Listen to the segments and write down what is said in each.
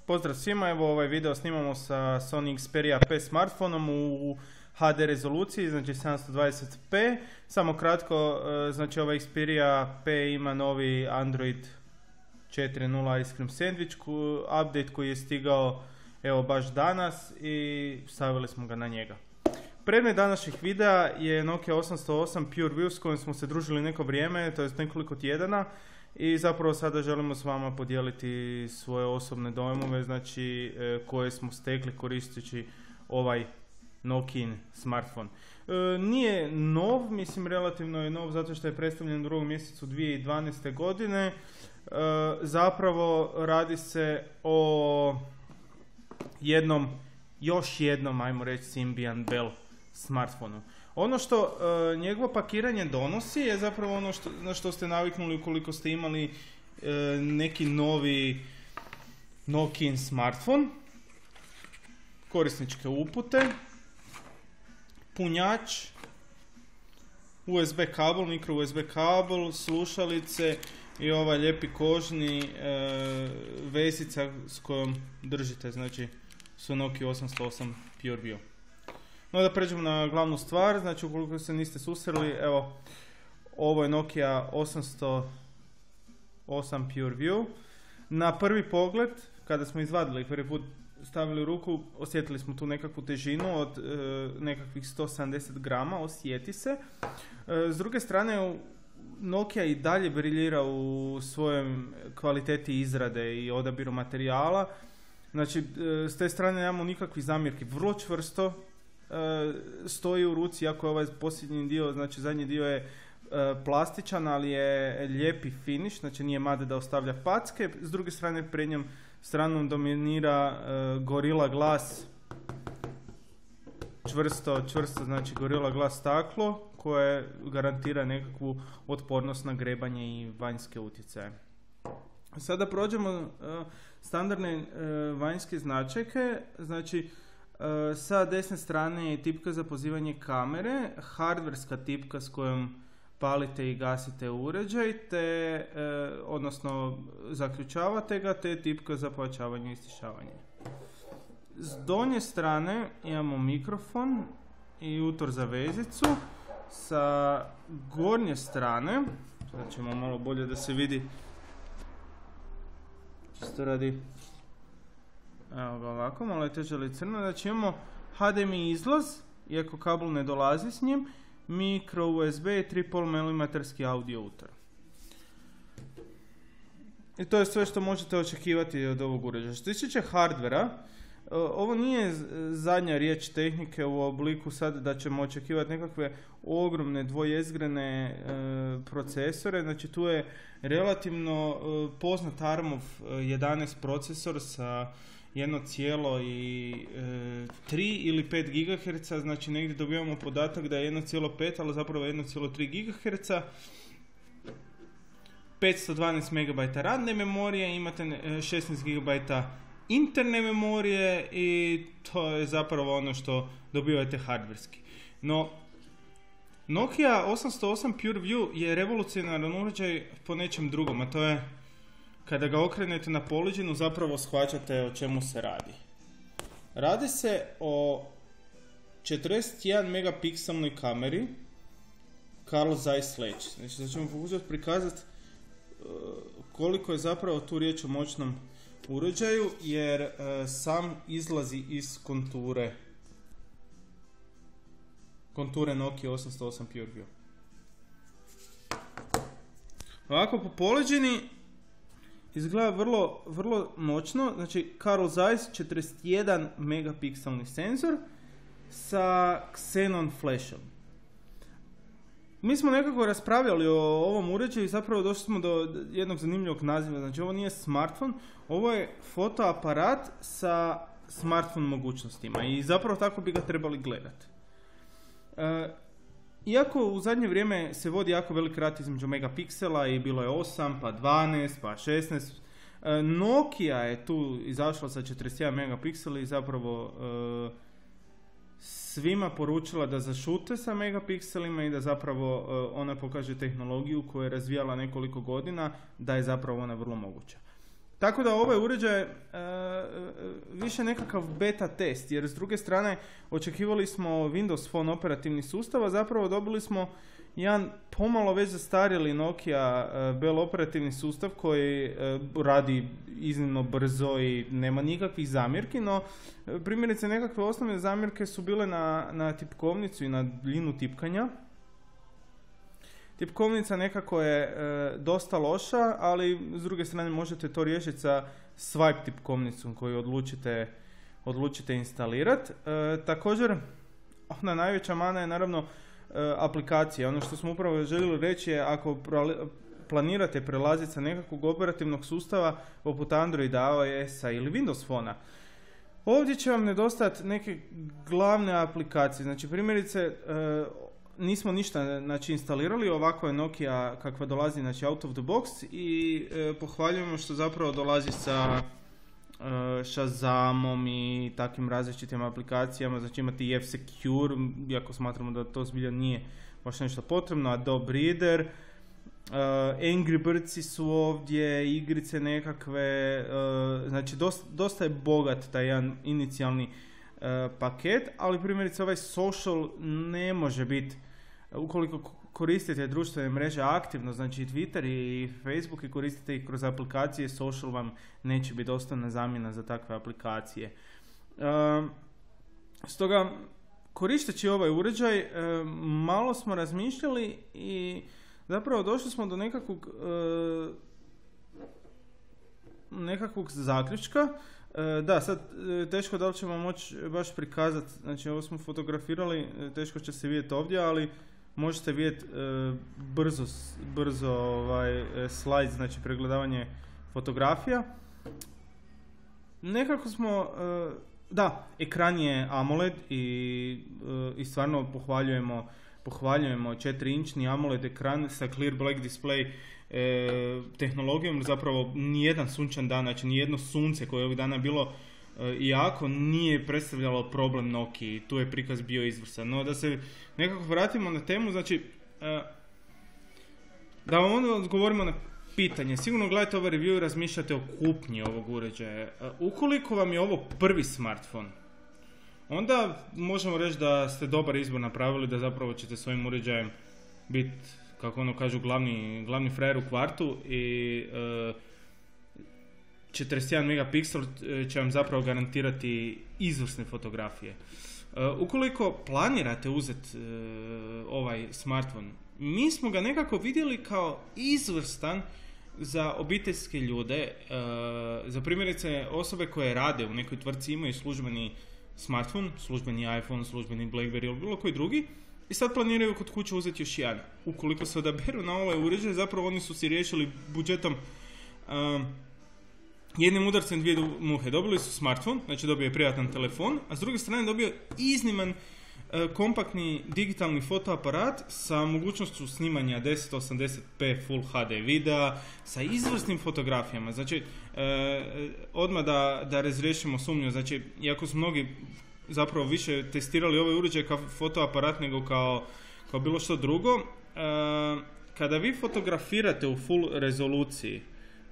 Pozdrav svima, evo ovaj video snimamo sa Sony Xperia P smartfonom u HD rezoluciji, znači 720p. Samo kratko, znači ovaj Xperia P ima novi Android 4.0 Ice Cream Sandwich update koji je stigao evo baš danas i stavili smo ga na njega. Predmet današnjih videa je Nokia 808 PureView s kojim smo se družili neko vrijeme, to je nekoliko tjedana. I zapravo sada želimo s vama podijeliti svoje osobne dojmove, znači koje smo stekli koristeći ovaj Nokiin smartphone. Nije nov, mislim relativno je nov zato što je predstavljen u drugom mjesecu 2012. godine. Zapravo radi se o još jednom, ajmo reći, Symbian Belle smartphonu. Ono što njegovo pakiranje donosi je zapravo ono na što ste naviknuli ukoliko ste imali neki novi Nokiin smartphone. Korisničke upute, punjač, USB kabel, micro USB kabel, slušalice i ovaj lijepi kožni vezica s kojom držite, znači su Nokia 808 PureView. No da pređemo na glavnu stvar, znači ukoliko se niste susreli, evo, ovo je Nokia 808 PureView. Na prvi pogled, kada smo izvadili prvi put, stavili u ruku, osjetili smo tu nekakvu težinu od nekakvih 170 grama, osjeti se. S druge strane, Nokia i dalje briljira u svojem kvaliteti izrade i odabiru materijala. Znači, s te strane nemamo nikakvih zamjerki, vrlo čvrsto stoji u ruci, iako je ovaj posljednji dio, znači zadnji dio je plastičan, ali je lijepi finish, znači nije made da ostavlja packe. S druge strane, prednjom stranom dominira Gorilla Glass, čvrsto, znači Gorilla Glass staklo koje garantira nekakvu otpornost na grebanje i vanjske utjecaje. Sada prođemo standardne vanjske značajke, znači sa desne strane je tipka za pozivanje kamere, hardverska tipka s kojom palite i gasite uređaj, te, odnosno zaključavate ga, te tipka za pojačavanje i stišavanje. S donje strane imamo mikrofon i utor za vezicu. Sa gornje strane, sad ćemo malo bolje da se vidi, čisto radi, evo ga ovako, malo je teže ali crno, znači imamo HDMI izlaz, iako kabel ne dolazi s njim, micro USB i 3,5 mm audio utor. I to je sve što možete očekivati od ovog uređaja. Što se tiče hardvera, ovo nije zadnja riječ tehnike u obliku sad da ćemo očekivati nekakve ogromne dvojezgrene procesore. Znači tu je relativno poznat ARM-ov 11 procesor sa 1,3 ili 5 GHz, znači negdje dobivamo podatak da je 1,5, ali zapravo 1,3 GHz. 512 MB radne memorije, imate 16 GB interne memorije i to je zapravo ono što dobivate hardverski. No, Nokia 808 PureView je revolucionaran uređaj po nečem drugom, a to je kada ga okrenete na poliđinu zapravo shvaćate o čemu se radi. Radi se o 41 megapikselnoj kameri Carl Zeiss Leć. Znači da ćemo pokušati prikazati koliko je zapravo tu riječ o moćnom uređaju, jer sam izlazi iz konture Nokia 808 PureView. Ovako po poleđini izgleda vrlo moćno, znači Carl Zeiss 41 megapikselni senzor sa Xenon flashom. Mi smo nekako raspravljali o ovom uređaju i zapravo došli smo do jednog zanimljivog naziva. Znači ovo nije smartphone, ovo je fotoaparat sa smartphone mogućnostima i zapravo tako bi ga trebali gledati. Iako u zadnje vrijeme se vodi jako velik rat između megapiksela i bilo je 8, pa 12, pa 16, Nokia je tu izašla sa 41 megapiksela i zapravo svima poručila da zašute sa megapikselima i da zapravo ona pokaže tehnologiju koju je razvijala nekoliko godina, da je zapravo ona vrlo moguća. Tako da ovaj uređaj više nekakav beta test, jer s druge strane očekivali smo Windows Phone operativni sustav, a zapravo dobili smo jedan pomalo već zastarjeli Nokia Bell operativni sustav koji radi iznimno brzo i nema nikakvih zamjerki, no primjerice nekakve osnovne zamjerke su bile na tipkovnicu i na daljinu tipkanja. Tipkovnica nekako je dosta loša, ali s druge strane možete to riješiti sa swipe tipkovnicom koju odlučite instalirati. Također, ona najveća mana je naravno aplikacija. Ono što smo upravo željeli reći je, ako planirate prelaziti sa nekakvog operativnog sustava poput Androida, iOS-a ili Windows Phone-a, ovdje će vam nedostajati neke glavne aplikacije. Znači, primjerice, nismo ništa instalirali, ovako je Nokia kakva dolazi out of the box i pohvaljujemo što zapravo dolazi sa Shazamom i takvim različitim aplikacijama. Znači imate i F-Secure, iako smatramo da to zbilja nije baš nešto potrebno, Adobe Reader, Angry Birdsi su ovdje, igrice nekakve, znači dosta je bogat taj jedan inicijalni paket, ali primjerice ovaj social ne može biti, ukoliko koristite društvene mreže aktivno, znači Twitter i Facebook, i koristite ih kroz aplikacije, social vam neće biti dostatna zamjena za takve aplikacije. Stoga, koristeći ovaj uređaj, malo smo razmišljali i zapravo došli smo do nekakvog zaključka. Da, sad teško da li ćemo moći baš prikazati, znači ovo smo fotografirali, teško će se vidjeti ovdje, ali možete vidjeti brzo slajd, znači pregledavanje fotografija. Nekako smo, da, ekran je AMOLED i stvarno pohvaljujemo 4-inčni AMOLED ekran sa Clear Black Display tehnologijom. Zapravo nijedan sunčan dan, znači nijedno sunce koje je ovih dana bilo jako nije predstavljalo problem Nokiji, tu je prikaz bio izvrsan. No da se nekako vratimo na temu, znači da vam onda odgovorimo na pitanje. Sigurno gledajte ovaj review i razmišljate o kupnji ovog uređaja. Ukoliko vam je ovo prvi smartphone, onda možemo reći da ste dobar izbor napravili, da zapravo ćete svojim uređajem biti, kako ono kažu, glavni frajer u kvartu i 41 megapiksel će vam zapravo garantirati izvrsne fotografije. Ukoliko planirate uzeti ovaj smartphone, mi smo ga nekako vidjeli kao izvrstan za obiteljske ljude, za primjerice osobe koje rade u nekoj tvrtci, imaju službeni smartphone, službeni iPhone, službeni Blackberry ili bilo koji drugi, i sad planiraju kod kuće uzeti još jedan. Ukoliko se odaberu na ovaj uređaj, zapravo oni su si riješili budžetom jednim udarcem dvije muhe. Dobili su smartphone, znači dobio je privatan telefon, a s druge strane dobio izniman kompaktni digitalni fotoaparat sa mogućnošću snimanja 1080p Full HD videa, sa izvrsnim fotografijama. Znači, odmah da razriješimo sumnju, znači, iako su mnogi zapravo više testirali ovaj uređaj kao fotoaparat nego kao bilo što drugo, kada vi fotografirate u full rezoluciji,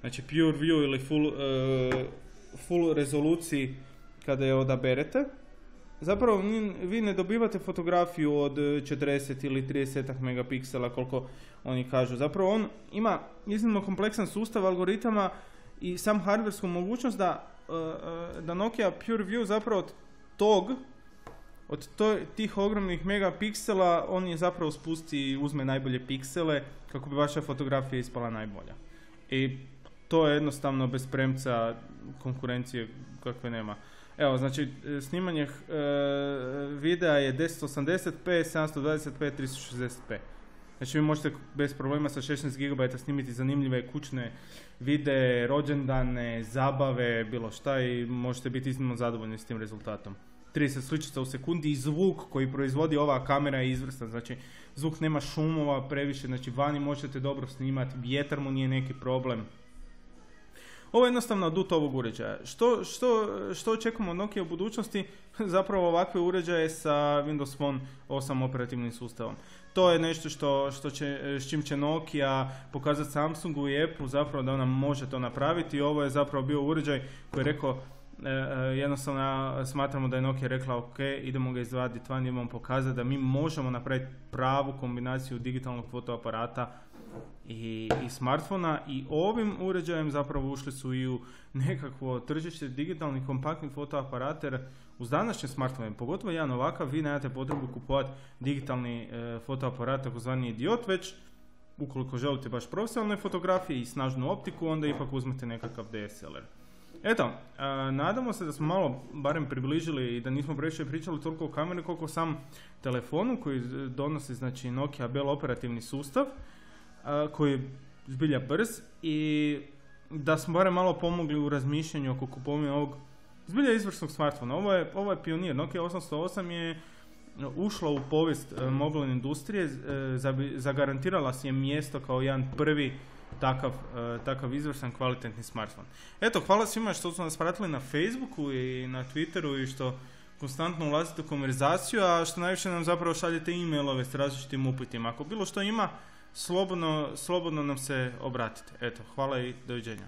znači Pure View ili full rezoluciji kada je odaberete, zapravo vi ne dobivate fotografiju od 40 ili 30 megapiksela koliko oni kažu. Zapravo on ima iznimno kompleksan sustav algoritama i sam hardversku mogućnost da Nokia Pure View zapravo od tih ogromnih megapiksela on je zapravo spusti i uzme najbolje piksele kako bi vaša fotografija ispala najbolja. I to je jednostavno bez premca konkurencije kakve nema. Evo, znači, snimanje videa je 1080p, 720p, 360p. Znači, vi možete bez problema sa 16 GB snimiti zanimljive kućne videe, rođendane, zabave, bilo šta, i možete biti iznimno zadovoljni s tim rezultatom. 30 sličica u sekundi i zvuk koji proizvodi ova kamera je izvrstan. Znači, zvuk nema šumova previše, znači vani možete dobro snimati, vjetar mu nije neki problem. Ovo je jednostavno adut ovog uređaja. Što očekujemo od Nokia u budućnosti? Zapravo ovakve uređaje sa Windows Phone 8 operativnim sustavom. To je nešto s čim će Nokia pokazati Samsungu i Apple zapravo da ona može to napraviti. Ovo je zapravo bio uređaj koji je rekao jednostavno smatramo da je Nokia rekla ok, idemo ga izvaditi van, idemo pokazati da mi možemo napraviti pravu kombinaciju digitalnog fotoaparata i smartfona, i ovim uređajem zapravo ušli su i u nekakvo tržište digitalnih kompaktnih fotoaparata, jer uz današnje smartfone, pogotovo jedan ovakav, vi nemate potrebu kupovati digitalni fotoaparat, takozvani idiot, već ukoliko želite baš profesionalne fotografije i snažnu optiku, onda ipak uzmete nekakav DSLR. Eto, nadamo se da smo malo barem približili i da nismo previše pričali toliko o kameri koliko o sam telefonu koji donosi, znači, Nokia Bell operativni sustav, koji je zbilja brz, i da smo barem malo pomogli u razmišljanju oko kupovine ovog zbilja izvrsnog smartfona. Ovo je pionir. Nokia 808 je ušla u povijest mobilne industrije, zagarantirala si je mjesto kao jedan prvi takav izvrsan kvalitetni smartfon. Eto, hvala svima što su nas pratili na Facebooku i na Twitteru i što konstantno ulazite u konverzaciju, a što najviše nam zapravo šaljete e-mailove s različitim upitima. Ako bilo što ima, slobodno nam se obratite. Eto, hvala i doviđenja.